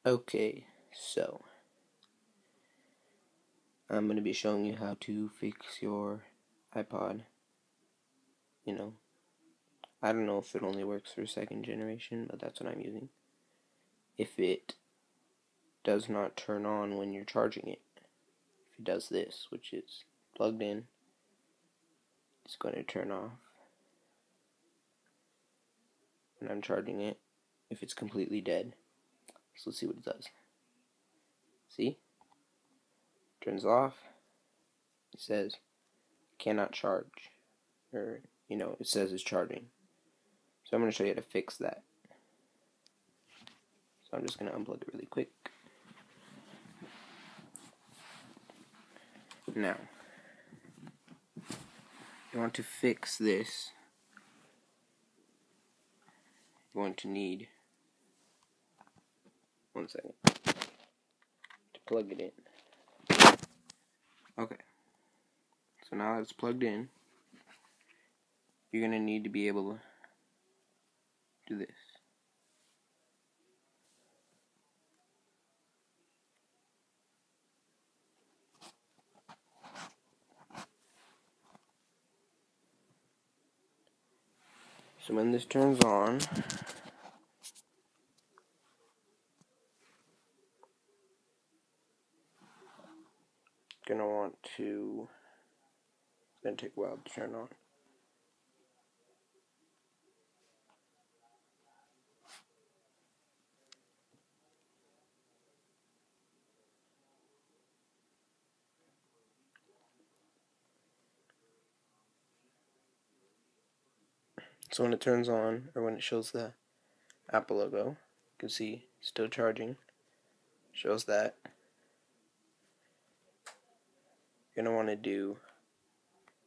Okay, so I'm going to be showing you how to fix your iPod. I don't know if it only works for second generation, but that's what I'm using. If it does not turn on when you're charging it, if it does this, which is plugged in, it's going to turn off when I'm charging it if it's completely dead. So let's see what it does. See? Turns off. It says cannot charge, or it says it's charging. So I'm going to show you how to fix that. So I'm just going to unplug it really quick. Now, you want to fix this, you're going to need 1 second to plug it in. Okay, so now that it's plugged in, you're going to need to be able to do this. So when this turns on, it's going to take a while to turn on. So when it turns on, or when it shows the Apple logo, you can see still charging, shows that. You're going to want to do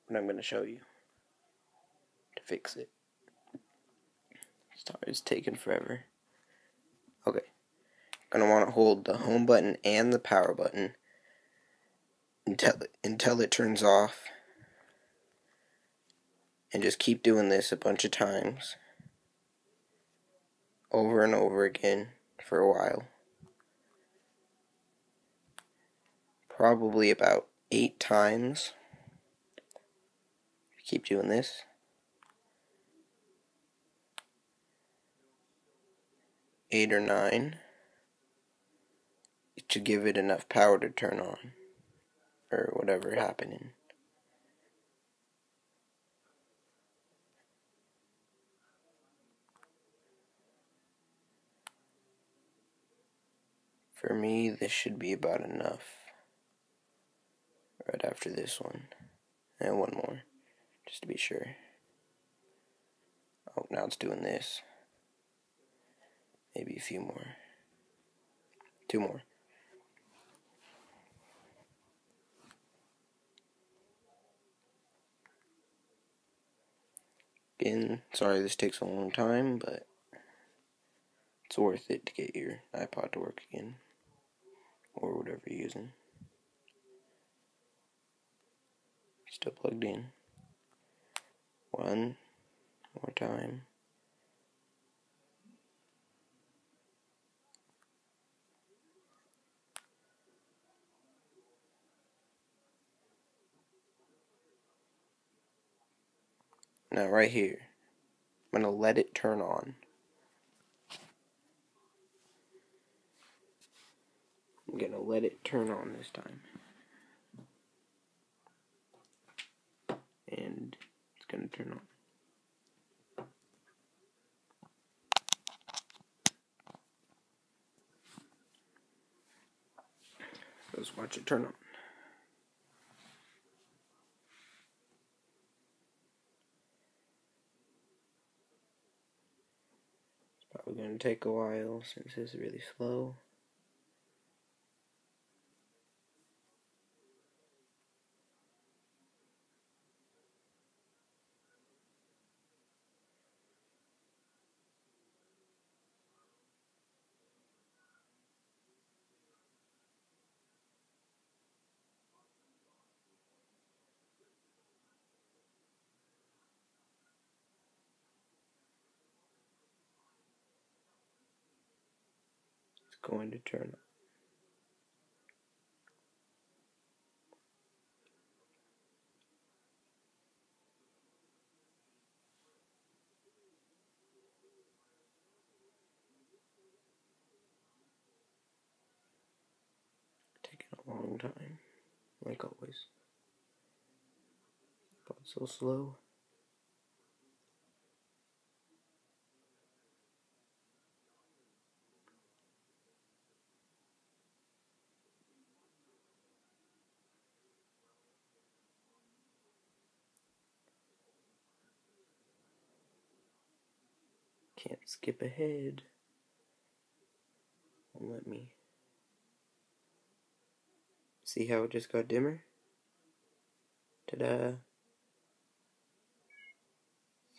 what I'm going to show you to fix it. Sorry, it's taking forever. Okay, going to want to hold the home button and the power button until it turns off, and just keep doing this a bunch of times over and over again for a while, probably about 8 times. Keep doing this. Eight or 9 to give it enough power to turn on, or whatever happening. For me, this should be about enough. Right after this one. And one more, just to be sure. Oh, now it's doing this. Maybe a few more. 2 more. Again, sorry this takes a long time, but it's worth it to get your iPod to work again. Or whatever you're using. Still plugged in. 1 more time. Now right here, I'm going to let it turn on. I'm going to let it turn on this time. And it's going to turn on. Let's watch it turn on. It's probably going to take a while since it's really slow. going to turn on. Taking a long time, like always. But so slow. Can't skip ahead. Won't let me. See how it just got dimmer? Ta-da!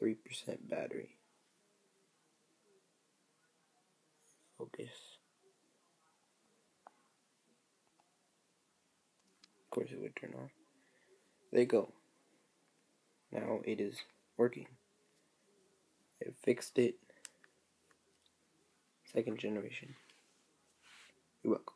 3% battery. Focus. Of course it would turn off. There you go. Now it is working. I fixed it. Second generation. You're welcome.